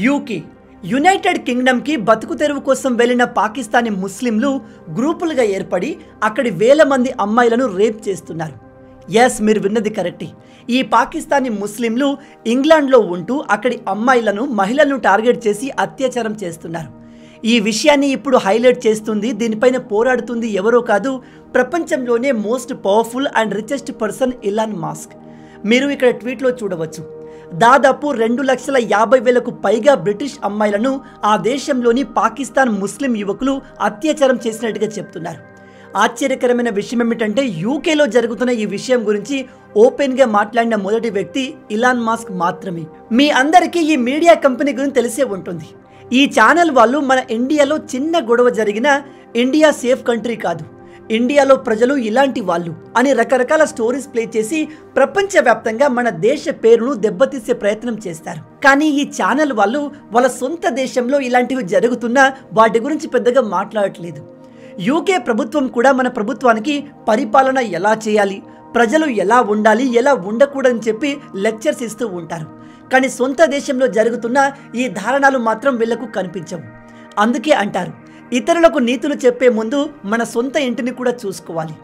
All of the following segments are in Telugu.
యూకే యునైటెడ్ కింగ్డమ్ కి బతుకు తెరువు కోసం వెళ్లిన పాకిస్తానీ ముస్లింలు గ్రూపులుగా ఏర్పడి అక్కడి వేల మంది అమ్మాయిలను రేప్ చేస్తున్నారు. ఎస్, మీరు విన్నది కరెక్టే. ఈ పాకిస్తానీ ముస్లింలు ఇంగ్లాండ్లో ఉంటూ అక్కడి అమ్మాయిలను మహిళలను టార్గెట్ చేసి అత్యాచారం చేస్తున్నారు. ఈ విషయాన్ని ఇప్పుడు హైలైట్ చేస్తుంది, దీనిపైన పోరాడుతుంది ఎవరో కాదు, ప్రపంచంలోనే most powerful and richest person Elon Musk. మీరు ఇక్కడ ట్వీట్లో చూడవచ్చు. దాదాపు 2,50,000కు పైగా బ్రిటిష్ అమ్మాయిలను ఆ దేశంలోని పాకిస్తాన్ ముస్లిం యువకులు అత్యాచారం చేసినట్టుగా చెప్తున్నారు. ఆశ్చర్యకరమైన విషయం ఏమిటంటే యూకేలో జరుగుతున్న ఈ విషయం గురించి ఓపెన్గా మాట్లాడిన మొదటి వ్యక్తి ఇలాన్ మస్క్ మాత్రమే. మీ అందరికీ ఈ మీడియా కంపెనీ గురించి తెలిసే ఉంటుంది. ఈ ఛానల్ వాళ్ళు మన ఇండియాలో చిన్న గొడవ జరిగిన ఇండియా సేఫ్ కంట్రీ కాదు, ఇండియాలో ప్రజలు ఇలాంటి వాళ్ళు అని రకరకాల స్టోరీస్ ప్లే చేసి ప్రపంచవ్యాప్తంగా మన దేశ పేరును దెబ్బతీసే ప్రయత్నం చేస్తారు. కానీ ఈ ఛానల్ వాళ్ళు వాళ్ళ సొంత దేశంలో ఇలాంటివి జరుగుతున్నా వాటి గురించి పెద్దగా మాట్లాడట్లేదు. యూకే ప్రభుత్వం కూడా మన ప్రభుత్వానికి పరిపాలన ఎలా చేయాలి, ప్రజలు ఎలా ఉండాలి, ఎలా ఉండకూడదని చెప్పి లెక్చర్స్ ఇస్తూ ఉంటారు. కానీ సొంత దేశంలో జరుగుతున్న ఈ ధారణలు మాత్రం వీళ్లకు కనిపించవు. అందుకే అంటారు, ఇతరులకు నీతులు చెప్పే ముందు మన సొంత ఇంటిని కూడా చూసుకోవాలి.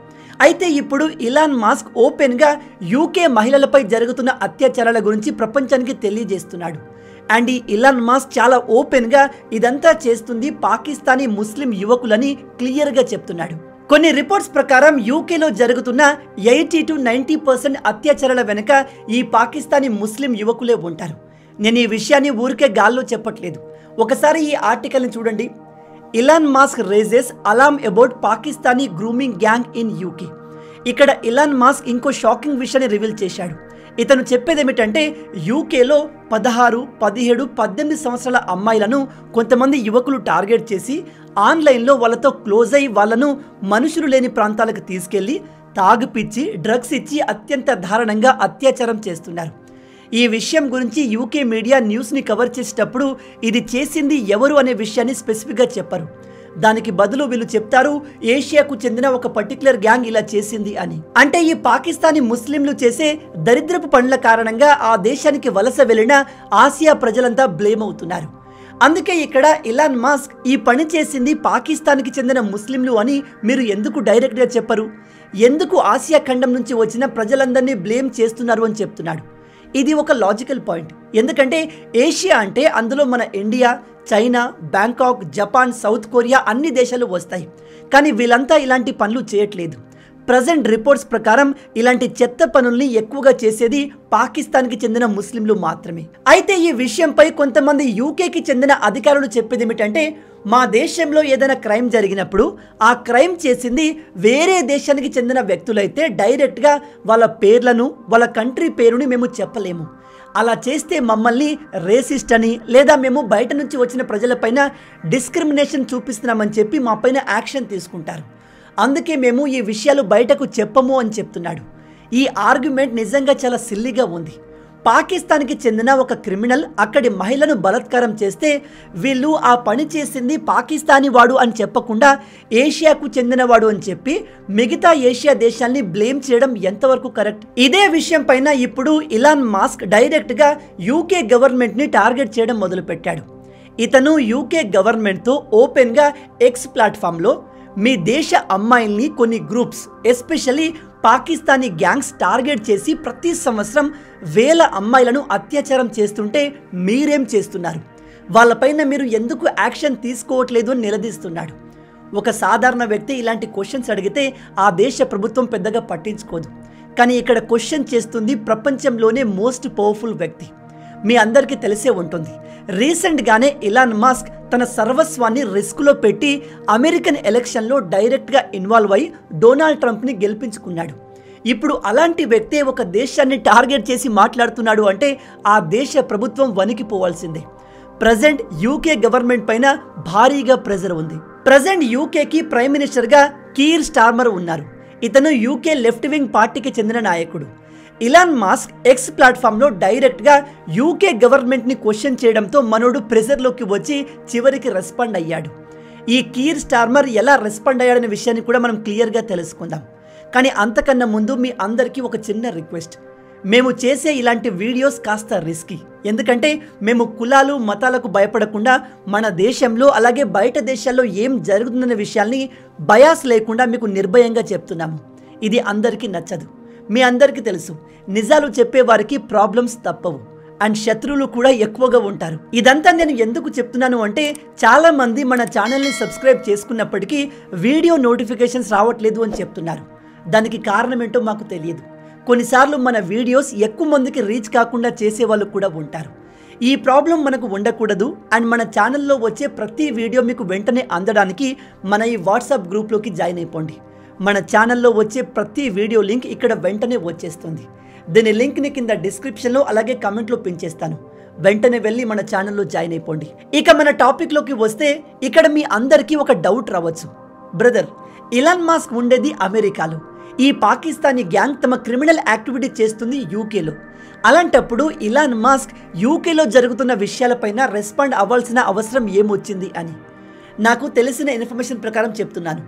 అయితే ఇప్పుడు ఇలాన్ మస్క్ ఓపెన్గా యూకే మహిళలపై జరుగుతున్న అత్యాచారాల గురించి ప్రపంచానికి తెలియజేస్తున్నాడు. అండ్ ఈ ఇలాన్ మస్క్ చాలా ఓపెన్గా ఇదంతా చేస్తుంది పాకిస్తానీ ముస్లిం యువకులని క్లియర్గా చెప్తున్నాడు. కొన్ని రిపోర్ట్స్ ప్రకారం యూకేలో జరుగుతున్న 80 to 90% అత్యాచారాల వెనుక ఈ పాకిస్తానీ ముస్లిం యువకులే ఉంటారు. నేను ఈ విషయాన్ని ఊరికే గాల్లో చెప్పట్లేదు. ఒకసారి ఈ ఆర్టికల్ని చూడండి. Elon Musk raises alarm about Pakistani grooming gang in UK. ఇక్కడ ఇలాన్ మస్క్ ఇంకో షాకింగ్ విషయాన్ని రివీల్ చేశాడు. ఇతను చెప్పేది ఏమిటంటే యూకేలో 16, 17, 18 సంవత్సరాల అమ్మాయిలను కొంతమంది యువకులు టార్గెట్ చేసి ఆన్లైన్లో వాళ్ళతో క్లోజ్ అయ్యి వాళ్ళను మనుషులు లేని ప్రాంతాలకు తీసుకెళ్లి తాగుపిచ్చి డ్రగ్స్ ఇచ్చి అత్యంత దారుణంగా అత్యాచారం చేస్తున్నారు. ఈ విషయం గురించి యూకే మీడియా న్యూస్ని కవర్ చేసేటప్పుడు ఇది చేసింది ఎవరు అనే విషయాన్ని స్పెసిఫిక్గా చెప్పరు. దానికి బదులు వీళ్ళు చెప్తారు ఏషియాకు చెందిన ఒక పర్టికులర్ గ్యాంగ్ ఇలా చేసింది అని. అంటే ఈ పాకిస్తానీ ముస్లింలు చేసే దరిద్రపు పనుల కారణంగా ఆ దేశానికి వలస వెళ్లిన ఆసియా ప్రజలంతా బ్లేమ్ అవుతున్నారు. అందుకే ఇక్కడ ఇలాన్ మస్క్ ఈ పని చేసింది పాకిస్తాన్కి చెందిన ముస్లింలు అని మీరు ఎందుకు డైరెక్ట్గా చెప్పరు? ఎందుకు ఆసియా ఖండం నుంచి వచ్చిన ప్రజలందరినీ బ్లేమ్ చేస్తున్నారు అని చెప్తున్నాడు. ఇది ఒక లాజికల్ పాయింట్. ఎందుకంటే ఏషియా అంటే అందులో మన India, China, Bangkok, Japan, south Korea అన్ని దేశాలు వస్తాయి. కానీ వీళ్ళంతా ఇలాంటి పనులు చేయట్లేదు. ప్రజెంట్ రిపోర్ట్స్ ప్రకారం ఇలాంటి చెత్త పనుల్ని ఎక్కువగా చేసేది పాకిస్తాన్కి చెందిన ముస్లింలు మాత్రమే. అయితే ఈ విషయంపై కొంతమంది యూకేకి చెందిన అధికారులు చెప్పేది ఏమిటంటే మా దేశంలో ఏదైనా క్రైమ్ జరిగినప్పుడు ఆ క్రైమ్ చేసింది వేరే దేశానికి చెందిన వ్యక్తులైతే డైరెక్ట్గా వాళ్ళ పేర్లను, వాళ్ళ కంట్రీ పేరుని మేము చెప్పలేము. అలా చేస్తే మమ్మల్ని రేసిస్ట్ అని లేదా మేము బయట నుంచి వచ్చిన ప్రజలపైన డిస్క్రిమినేషన్ చూపిస్తున్నామని చెప్పి మా పైన యాక్షన్ తీసుకుంటారు. అందుకే మేము ఈ విషయాలు బయటకు చెప్పము అని చెప్తున్నాడు. ఈ ఆర్గ్యుమెంట్ నిజంగా చాలా సిల్లీగా ఉంది. పాకిస్తాన్కి చెందిన ఒక క్రిమినల్ అక్కడి మహిళను బలాత్కారం చేస్తే వీళ్ళు ఆ పని చేసింది పాకిస్తానీ వాడు అని చెప్పకుండా ఏషియాకు చెందినవాడు అని చెప్పి మిగతా ఏషియా దేశాల్ని బ్లేమ్ చేయడం ఎంతవరకు కరెక్ట్? ఇదే విషయం పైన ఇప్పుడు ఇలాన్ మస్క్ డైరెక్ట్గా యూకే గవర్నమెంట్ని టార్గెట్ చేయడం మొదలుపెట్టాడు. ఇతను యూకే గవర్నమెంట్తో ఓపెన్గా ఎక్స్ ప్లాట్ఫామ్లో మీ దేశ అమ్మాయిల్ని కొన్ని groups especially Pakistani gangs target చేసి ప్రతి సంవత్సరం వేల అమ్మాయిలను అత్యాచారం చేస్తుంటే మీరేం చేస్తున్నారు, వాళ్ళపైన మీరు ఎందుకు యాక్షన్ తీసుకోవట్లేదు అని నిలదీస్తున్నాడు. ఒక సాధారణ వ్యక్తి ఇలాంటి క్వశ్చన్స్ అడిగితే ఆ దేశ ప్రభుత్వం పెద్దగా పట్టించుకోదు. కానీ ఇక్కడ క్వశ్చన్ చేస్తుంది ప్రపంచంలోనే మోస్ట్ పవర్ఫుల్ వ్యక్తి. మీ అందరికీ తెలిసే ఉంటుంది, రీసెంట్గానే ఇలాన్ మస్క్ తన సర్వస్వాన్ని రిస్క్లో పెట్టి అమెరికన్ ఎలక్షన్లో డైరెక్ట్గా ఇన్వాల్వ్ అయి డొనాల్డ్ ట్రంప్ని గెలిపించుకున్నాడు. ఇప్పుడు అలాంటి వ్యక్తే ఒక దేశాన్ని టార్గెట్ చేసి మాట్లాడుతున్నాడు అంటే ఆ దేశ ప్రభుత్వం వణికిపోవాల్సిందే. ప్రజెంట్ యూకే గవర్నమెంట్ పైన భారీగా ప్రెజర్ ఉంది. ప్రజెంట్ యూకేకి ప్రైమ్ మినిస్టర్గా కీర్ స్టార్మర్ ఉన్నారు. ఇతను యూకే లెఫ్ట్ వింగ్ పార్టీకి చెందిన నాయకుడు. ఇలాన్ మస్క్ ఎక్స్ ప్లాట్ఫామ్లో డైరెక్ట్గా యూకే గవర్నమెంట్ని క్వశ్చన్ చేయడంతో మనోడు ప్రెజర్లోకి వచ్చి చివరికి రెస్పాండ్ అయ్యాడు. ఈ కీర్ స్టార్మర్ ఎలా రెస్పాండ్ అయ్యాడనే విషయాన్ని కూడా మనం క్లియర్గా తెలుసుకుందాం. కానీ అంతకన్నా ముందు మీ అందరికీ ఒక చిన్న రిక్వెస్ట్. మేము చేసే ఇలాంటి వీడియోస్ కాస్త రిస్కీ. ఎందుకంటే మేము కులాలు మతాలకు భయపడకుండా మన దేశంలో అలాగే బయట దేశాల్లో ఏం జరుగుతుందనే విషయాల్ని బయాస్ లేకుండా మీకు నిర్భయంగా చెప్తున్నాము. ఇది అందరికీ నచ్చదు. మీ అందరికీ తెలుసు, నిజాలు చెప్పేవారికి ప్రాబ్లమ్స్ తప్పవు అండ్ శత్రువులు కూడా ఎక్కువగా ఉంటారు. ఇదంతా నేను ఎందుకు చెప్తున్నాను అంటే, చాలా మంది మన ఛానల్ని సబ్స్క్రైబ్ చేసుకున్నప్పటికీ వీడియో నోటిఫికేషన్స్ రావట్లేదు అని చెప్తున్నారు. దానికి కారణం ఏంటో మాకు తెలియదు. కొన్నిసార్లు మన వీడియోస్ ఎక్కువ మందికి రీచ్ కాకుండా చేసే వాళ్ళు కూడా ఉంటారు. ఈ ప్రాబ్లం మనకు ఉండకూడదు అండ్ మన ఛానల్లో వచ్చే ప్రతి వీడియో మీకు వెంటనే అందడానికి మన ఈ వాట్సాప్ గ్రూప్లోకి జాయిన్ అయిపోండి. మన ఛానల్లో వచ్చే ప్రతి వీడియో లింక్ ఇక్కడ వెంటనే వచ్చేస్తుంది. దీని లింక్ని కింద డిస్క్రిప్షన్లో అలాగే కమెంట్లో పిన్ చేస్తాను. వెంటనే వెళ్ళి మన ఛానల్లో జాయిన్ అయిపోండి. ఇక మన టాపిక్లోకి వస్తే, ఇక్కడ మీ అందరికీ ఒక డౌట్ రావచ్చు. బ్రదర్, ఇలాన్ మస్క్ ఉండేది అమెరికాలో, ఈ పాకిస్తానీ గ్యాంగ్ తమ క్రిమినల్ యాక్టివిటీ చేస్తుంది యూకేలో. అలాంటప్పుడు ఇలాన్ మస్క్ యూకేలో జరుగుతున్న విషయాలపైన రెస్పాండ్ అవ్వాల్సిన అవసరం ఏమొచ్చింది అని నాకు తెలిసిన ఇన్ఫర్మేషన్ ప్రకారం చెప్తున్నాను.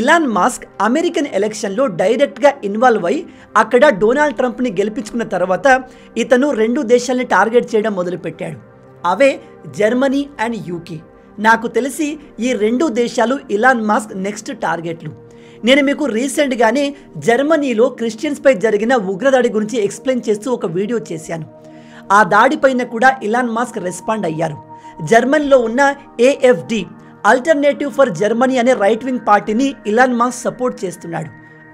ఇలాన్ మస్క్ అమెరికన్ ఎలక్షన్లో డైరెక్ట్గా ఇన్వాల్వ్ అయి అక్కడ డొనాల్డ్ ట్రంప్ని గెలిపించుకున్న తర్వాత ఇతను 2 దేశాలని టార్గెట్ చేయడం మొదలుపెట్టాడు. అవే జర్మనీ అండ్ యూకే. నాకు తెలిసి ఈ 2 దేశాలు ఇలాన్ మస్క్ నెక్స్ట్ టార్గెట్లు. నేను మీకు రీసెంట్గానే జర్మనీలో క్రిస్టియన్స్పై జరిగిన ఉగ్రదాడి గురించి ఎక్స్ప్లెయిన్ చేస్తూ ఒక వీడియో చేశాను. ఆ దాడిపైన కూడా ఇలాన్ మస్క్ రెస్పాండ్ అయ్యారు. జర్మనీలో ఉన్న AFD ఆల్టర్నేటివ్ ఫర్ జర్మనీ అనే రైట్ వింగ్ పార్టీని ఇలాన్ మస్క్ సపోర్ట్ చేస్తున్నాడు.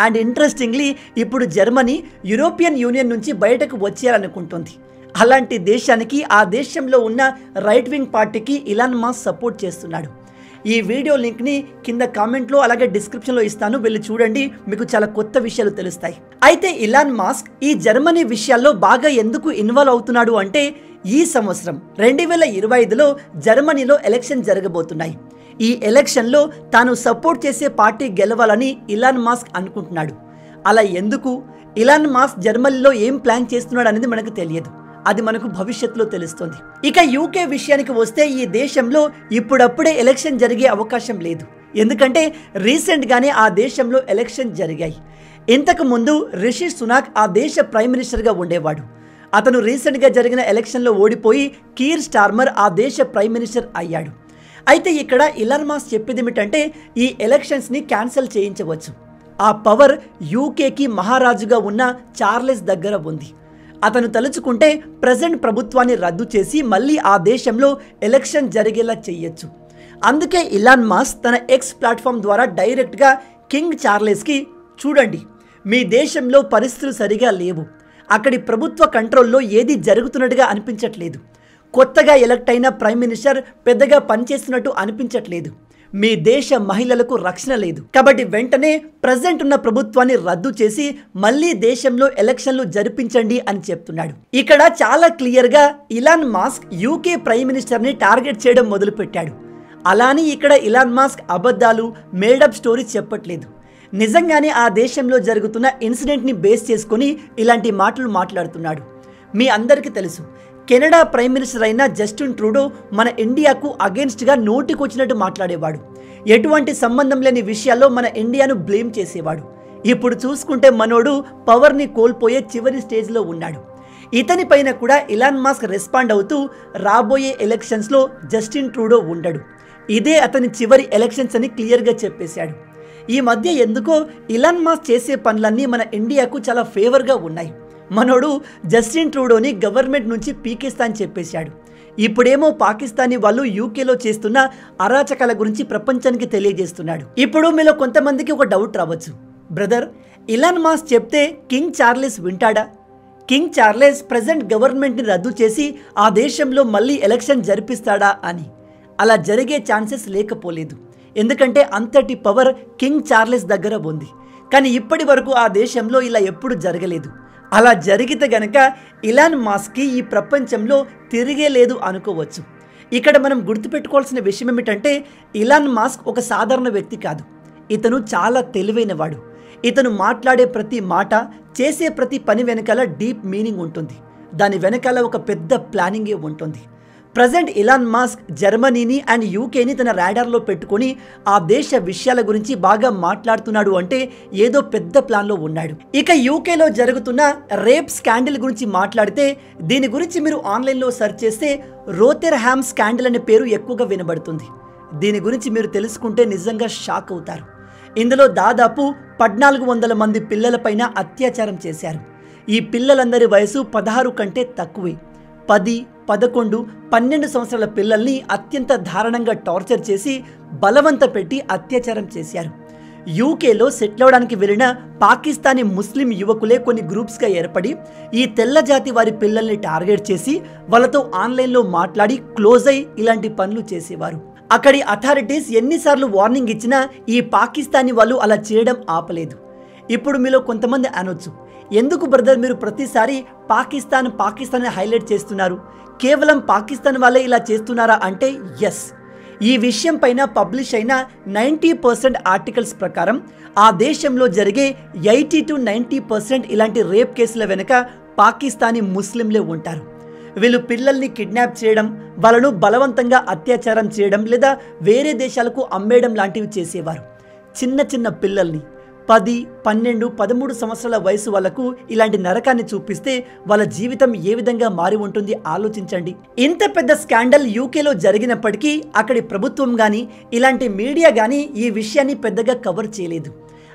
అండ్ ఇంట్రెస్టింగ్లీ ఇప్పుడు జర్మనీ యూరోపియన్ యూనియన్ నుంచి బయటకు వచ్చేయాలనుకుంటుంది. అలాంటి దేశానికి, ఆ దేశంలో ఉన్న రైట్ వింగ్ పార్టీకి ఇలాన్ మస్క్ సపోర్ట్ చేస్తున్నాడు. ఈ వీడియో లింక్ని కింద కామెంట్లో అలాగే డిస్క్రిప్షన్లో ఇస్తాను, వెళ్ళి చూడండి. మీకు చాలా కొత్త విషయాలు తెలుస్తాయి. అయితే ఇలాన్ మస్క్ ఈ జర్మనీ విషయాల్లో బాగా ఎందుకు ఇన్వాల్వ్ అవుతున్నాడు అంటే, ఈ సంవత్సరం 2025లో జర్మనీలో ఎలక్షన్ జరగబోతున్నాయి. ఈ ఎలక్షన్లో తాను సపోర్ట్ చేసే పార్టీ గెలవాలని ఇలాన్ మస్క్ అనుకుంటున్నాడు. అలా ఎందుకు, ఇలాన్ మస్క్ జర్మనీలో ఏం ప్లాన్ చేస్తున్నాడు అనేది మనకు తెలియదు. అది మనకు భవిష్యత్తులో తెలుస్తుంది. ఇక యూకే విషయానికి వస్తే, ఈ దేశంలో ఇప్పుడప్పుడే ఎలక్షన్ జరిగే అవకాశం లేదు. ఎందుకంటే రీసెంట్గానే ఆ దేశంలో ఎలక్షన్ జరిగాయి. ఇంతకు ముందు రిషి సునాక్ ఆ దేశ ప్రైమ్ మినిస్టర్గా ఉండేవాడు. అతను రీసెంట్గా జరిగిన ఎలక్షన్లో ఓడిపోయి కీర్ స్టార్మర్ ఆ దేశ ప్రైమ్ మినిస్టర్ అయ్యాడు. అయితే ఇక్కడ ఇలాన్ మస్క్ చెప్పేది ఏమిటంటే, ఈ ఎలక్షన్స్ని క్యాన్సిల్ చేయించవచ్చు. ఆ పవర్ యూకేకి మహారాజుగా ఉన్న చార్లెస్ దగ్గర ఉంది. అతను తలుచుకుంటే ప్రజెంట్ ప్రభుత్వాన్ని రద్దు చేసి మళ్ళీ ఆ దేశంలో ఎలక్షన్ జరిగేలా చెయ్యొచ్చు. అందుకే ఇలాన్ మస్క్ తన ఎక్స్ ప్లాట్ఫామ్ ద్వారా డైరెక్ట్గా కింగ్ చార్లెస్కి, చూడండి, మీ దేశంలో పరిస్థితులు సరిగా లేవు, అక్కడి ప్రభుత్వ కంట్రోల్లో ఏది జరుగుతున్నట్టుగా అనిపించట్లేదు, కొత్తగా ఎలక్ట్ అయిన ప్రైమ్ మినిస్టర్ పెద్దగా పనిచేస్తున్నట్టు అనిపించట్లేదు, మీ దేశ మహిళలకు రక్షణ లేదు, కాబట్టి వెంటనే ప్రజెంట్ ఉన్న ప్రభుత్వాన్ని రద్దు చేసి మళ్ళీ దేశంలో ఎలక్షన్లు జరిపించండి అని చెప్తున్నాడు. ఇక్కడ చాలా క్లియర్గా ఇలాన్ మస్క్ యూకే ప్రైమ్ మినిస్టర్ని టార్గెట్ చేయడం మొదలుపెట్టాడు. అలానే ఇక్కడ ఇలాన్ మస్క్ అబద్ధాలు, మేడప్ స్టోరీస్ చెప్పట్లేదు. నిజంగానే ఆ దేశంలో జరుగుతున్న ఇన్సిడెంట్ని బేస్ చేసుకొని ఇలాంటి మాటలు మాట్లాడుతున్నాడు. మీ అందరికీ తెలుసు, కెనడా ప్రైమ్ మినిస్టర్ అయిన జస్టిన్ ట్రూడో మన ఇండియాకు అగేన్స్ట్గా నోటికొచ్చినట్టు మాట్లాడేవాడు. ఎటువంటి సంబంధం లేని విషయాల్లో మన ఇండియాను బ్లేమ్ చేసేవాడు. ఇప్పుడు చూసుకుంటే మనోడు పవర్ని కోల్పోయే చివరి స్టేజ్లో ఉన్నాడు. ఇతని పైన కూడా ఇలాన్ మస్క్ రెస్పాండ్ అవుతూ రాబోయే ఎలక్షన్స్లో జస్టిన్ ట్రూడో ఉండడు, ఇదే అతని చివరి ఎలక్షన్స్ అని క్లియర్గా చెప్పేశాడు. ఈ మధ్య ఎందుకో ఇలాన్ మస్క్ చేసే పనులన్నీ మన ఇండియాకు చాలా ఫేవర్గా ఉన్నాయి. మనోడు జస్టిన్ ట్రూడోని గవర్నమెంట్ నుంచి పీకేస్తా అని చెప్పేశాడు. ఇప్పుడేమో పాకిస్తానీ వాళ్ళు యూకేలో చేస్తున్న అరాచకాల గురించి ప్రపంచానికి తెలియజేస్తున్నాడు. ఇప్పుడు మీలో కొంతమందికి ఒక డౌట్ రావచ్చు, బ్రదర్, ఇలాన్ మస్క్ చెప్తే కింగ్ చార్లెస్ వింటాడా? కింగ్ చార్లెస్ ప్రెజెంట్ గవర్నమెంట్ని రద్దు చేసి ఆ దేశంలో మళ్ళీ ఎలక్షన్ జరిపిస్తాడా అని. అలా జరిగే ఛాన్సెస్ లేకపోలేదు. ఎందుకంటే అంతటి పవర్ కింగ్ చార్లెస్ దగ్గర ఉంది. కానీ ఇప్పటి వరకు ఆ దేశంలో ఇలా ఎప్పుడు జరగలేదు. అలా జరిగితే గనక ఇలాన్ మస్క్కి ఈ ప్రపంచంలో తిరిగే లేదు అనుకోవచ్చు. ఇక్కడ మనం గుర్తుపెట్టుకోవాల్సిన విషయం ఏమిటంటే, ఇలాన్ మస్క్ ఒక సాధారణ వ్యక్తి కాదు. ఇతను చాలా తెలివైనవాడు. ఇతను మాట్లాడే ప్రతి మాట, చేసే ప్రతి పని వెనకాల డీప్ మీనింగ్ ఉంటుంది. దాని వెనకాల ఒక పెద్ద ప్లానింగే ఉంటుంది. ప్రజెంట్ ఇలాన్ మస్క్ జర్మనీని అండ్ యూకేని తన రాడార్లో పెట్టుకొని ఆ దేశ విషయాల గురించి బాగా మాట్లాడుతున్నాడు అంటే ఏదో పెద్ద ప్లాన్లో ఉన్నాడు. ఇక యూకేలో జరుగుతున్న రేప్ స్కాండిల్ గురించి మాట్లాడితే దీని గురించి మీరు ఆన్లైన్లో సెర్చ్ చేస్తే రోథెర్హామ్ స్కాండిల్ అనే పేరు ఎక్కువగా వినబడుతుంది. దీని గురించి మీరు తెలుసుకుంటే నిజంగా షాక్ అవుతారు. ఇందులో దాదాపు 1400 మంది పిల్లలపైన అత్యాచారం చేశారు. ఈ పిల్లలందరి వయసు 16 కంటే తక్కువే. 10, 11, 12 సంవత్సరాల పిల్లల్ని అత్యంత దారుణంగా టార్చర్ చేసి బలవంత పెట్టి అత్యాచారం చేశారు. యూకేలో సెటిల్ అవడానికి వెళ్ళిన పాకిస్తానీ ముస్లిం యువకులే కొన్ని గ్రూప్స్గా ఏర్పడి ఈ తెల్ల జాతి వారి పిల్లల్ని టార్గెట్ చేసి వాళ్ళతో ఆన్లైన్లో మాట్లాడి క్లోజ్ అయి ఇలాంటి పనులు చేసేవారు. అక్కడి అథారిటీస్ ఎన్నిసార్లు వార్నింగ్ ఇచ్చినా ఈ పాకిస్తానీ వాళ్ళు అలా చేయడం ఆపలేదు. ఇప్పుడు మీలో కొంతమంది అనొచ్చు, ఎందుకు బ్రదర్ మీరు ప్రతిసారి పాకిస్తాన్ హైలైట్ చేస్తున్నారు, కేవలం పాకిస్తాన్ వాళ్ళే ఇలా చేస్తున్నారా అంటే ఎస్. ఈ విషయం పైన పబ్లిష్ అయిన 90% ఆర్టికల్స్ ప్రకారం ఆ దేశంలో జరిగే 80 to 90% ఇలాంటి రేప్ కేసుల వెనుక పాకిస్తానీ ముస్లింలే ఉంటారు. వీళ్ళు పిల్లల్ని కిడ్నాప్ చేయడం, వాళ్ళను బలవంతంగా అత్యాచారం చేయడం లేదా వేరే దేశాలకు అమ్మేయడం లాంటివి చేసేవారు. చిన్న చిన్న పిల్లల్ని 10, 12, 13 సంవత్సరాల వయసు వాళ్ళకు ఇలాంటి నరకాన్ని చూపిస్తే వాళ్ళ జీవితం ఏ విధంగా మారి ఉంటుంది ఆలోచించండి. ఇంత పెద్ద స్కాండల్ యూకేలో జరిగినప్పటికీ అక్కడి ప్రభుత్వం కానీ ఇలాంటి మీడియా కానీ ఈ విషయాన్ని పెద్దగా కవర్ చేయలేదు.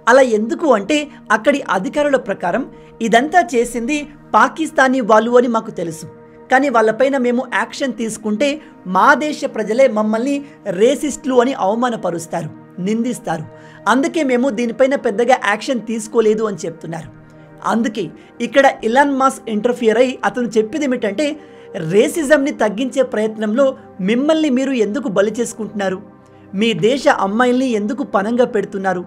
అలా ఎందుకు అంటే అక్కడి అధికారుల ప్రకారం ఇదంతా చేసింది పాకిస్తానీ వాళ్ళు అని మాకు తెలుసు, కానీ వాళ్ళపైన మేము యాక్షన్ తీసుకుంటే మా దేశ ప్రజలే మమ్మల్ని రేసిస్టులు అని అవమానపరుస్తారు, నిందిస్తారు. అందుకే మేము దీనిపైన పెద్దగా యాక్షన్ తీసుకోలేదు అని చెప్తున్నారు. అందుకే ఇక్కడ ఇలాన్ మస్క్ ఇంటర్ఫియర్ అయి అతను చెప్పేది ఏమిటంటే రేసిజంని తగ్గించే ప్రయత్నంలో మిమ్మల్ని మీరు ఎందుకు బలి చేసుకుంటున్నారు, మీ దేశ అమ్మాయిల్ని ఎందుకు పనంగా పెడుతున్నారు,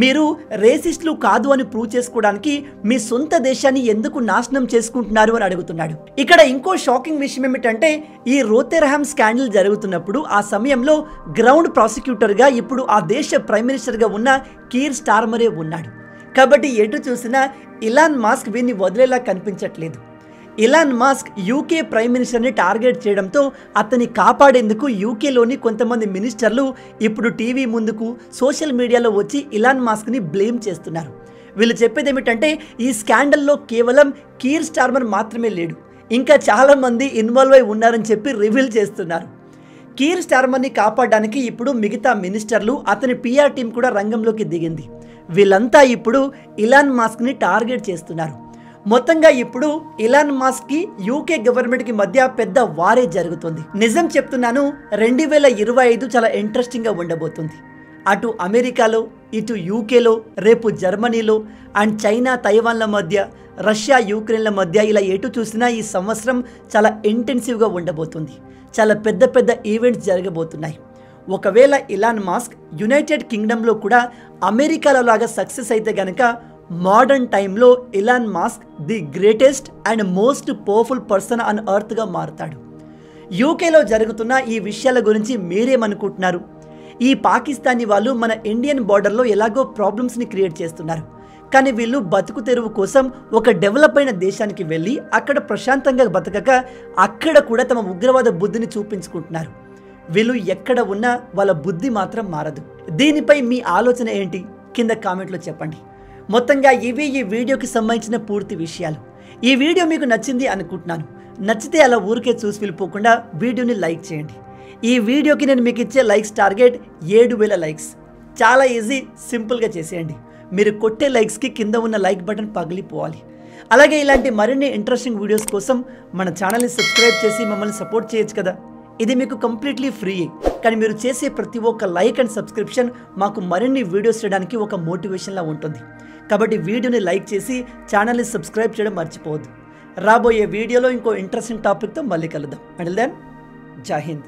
మీరు రేసిస్టులు కాదు అని ప్రూవ్ చేసుకోవడానికి మీ సొంత దేశాన్ని ఎందుకు నాశనం చేసుకుంటున్నారు అని అడుగుతున్నాడు. ఇక్కడ ఇంకో షాకింగ్ విషయం ఏమిటంటే ఈ రోథెర్హామ్ స్కాండల్ జరుగుతున్నప్పుడు ఆ సమయంలో గ్రౌండ్ ప్రాసిక్యూటర్గా ఇప్పుడు ఆ దేశ ప్రైమ్ మినిస్టర్గా ఉన్న కీర్ స్టార్మరే ఉన్నాడు. కాబట్టి ఎటు చూసినా ఇలాన్ మస్క్ వీరిని వదిలేలా కనిపించట్లేదు. ఇలాన్ మస్క్ యూకే ప్రైమ్ మినిస్టర్ని టార్గెట్ చేయడంతో అతన్ని కాపాడేందుకు యూకేలోని కొంతమంది మినిస్టర్లు ఇప్పుడు టీవీ ముందుకు సోషల్ మీడియాలో వచ్చి ఇలాన్ మస్క్ని బ్లేమ్ చేస్తున్నారు. వీళ్ళు చెప్పేది ఏమిటంటే ఈ స్కాండల్లో కేవలం కీర్ స్టార్మర్ మాత్రమే లేడు, ఇంకా చాలామంది ఇన్వాల్వ్ అయి ఉన్నారని చెప్పి రివీల్ చేస్తున్నారు. కీర్ స్టార్మర్ని కాపాడడానికి ఇప్పుడు మిగతా మినిస్టర్లు అతని పిఆర్ టీం కూడా రంగంలోకి దిగింది. వీళ్ళంతా ఇప్పుడు ఇలాన్ మస్క్ని టార్గెట్ చేస్తున్నారు. మొత్తంగా ఇప్పుడు ఇలాన్ మస్క్కి యూకే గవర్నమెంట్కి మధ్య పెద్ద వారే జరుగుతుంది. నిజం చెప్తున్నాను, 2025 చాలా ఇంట్రెస్టింగ్గా ఉండబోతుంది. అటు అమెరికాలో, ఇటు యూకేలో, రేపు జర్మనీలో అండ్ చైనా తైవాన్ల మధ్య, రష్యా యూక్రెయిన్ల మధ్య ఇలా ఎటు చూసినా ఈ సంవత్సరం చాలా ఇంటెన్సివ్గా ఉండబోతుంది. చాలా పెద్ద పెద్ద ఈవెంట్స్ జరగబోతున్నాయి. ఒకవేళ ఇలాన్ మస్క్ యునైటెడ్ కింగ్డమ్లో కూడా అమెరికాలో లాగా సక్సెస్ అయితే గనక మోడర్న్ టైంలో Elon Musk the greatest and most powerful person on ఎర్త్గా మారుతాడు. యూకేలో జరుగుతున్న ఈ విషయాల గురించి మీరేమనుకుంటున్నారు? ఈ పాకిస్తానీ వాళ్ళు మన ఇండియన్ బార్డర్లో ఎలాగో ప్రాబ్లమ్స్ని క్రియేట్ చేస్తున్నారు, కానీ వీళ్ళు బతుకు తెరువు కోసం ఒక డెవలప్ అయిన దేశానికి వెళ్ళి అక్కడ ప్రశాంతంగా బతకక అక్కడ కూడా తమ ఉగ్రవాద బుద్ధిని చూపించుకుంటున్నారు. వీళ్ళు ఎక్కడ ఉన్నా వాళ్ళ బుద్ధి మాత్రం మారదు. దీనిపై మీ ఆలోచన ఏంటి కింద కామెంట్లో చెప్పండి. మొత్తంగా ఇవి ఈ వీడియోకి సంబంధించిన పూర్తి విషయాలు. ఈ వీడియో మీకు నచ్చింది అనుకుంటున్నాను. నచ్చితే అలా ఊరికే చూసి వెళ్ళిపోకుండా వీడియోని లైక్ చేయండి. ఈ వీడియోకి నేను మీకు ఇచ్చే లైక్స్ టార్గెట్ 7000 లైక్స్. చాలా ఈజీ, సింపుల్గా చేసేయండి. మీరు కొట్టే లైక్స్కి కింద ఉన్న లైక్ బటన్ పగిలిపోవాలి. అలాగే ఇలాంటి మరిన్ని ఇంట్రెస్టింగ్ వీడియోస్ కోసం మన ఛానల్ని సబ్స్క్రైబ్ చేసి మమ్మల్ని సపోర్ట్ చేయొచ్చు కదా. ఇది మీకు కంప్లీట్లీ ఫ్రీ, కానీ మీరు చేసే ప్రతి ఒక్క లైక్ అండ్ సబ్స్క్రిప్షన్ మాకు మరిన్ని వీడియోస్ చేయడానికి ఒక మోటివేషన్లా ఉంటుంది. కాబట్టి వీడియోని లైక్ చేసి ఛానల్ని సబ్స్క్రైబ్ చేయడం మర్చిపోవద్దు. రాబోయే వీడియోలో ఇంకో ఇంట్రెస్టింగ్ టాపిక్తో మళ్ళీ కలుద్దాం. అంటిల్ దెన్, జై హింద్.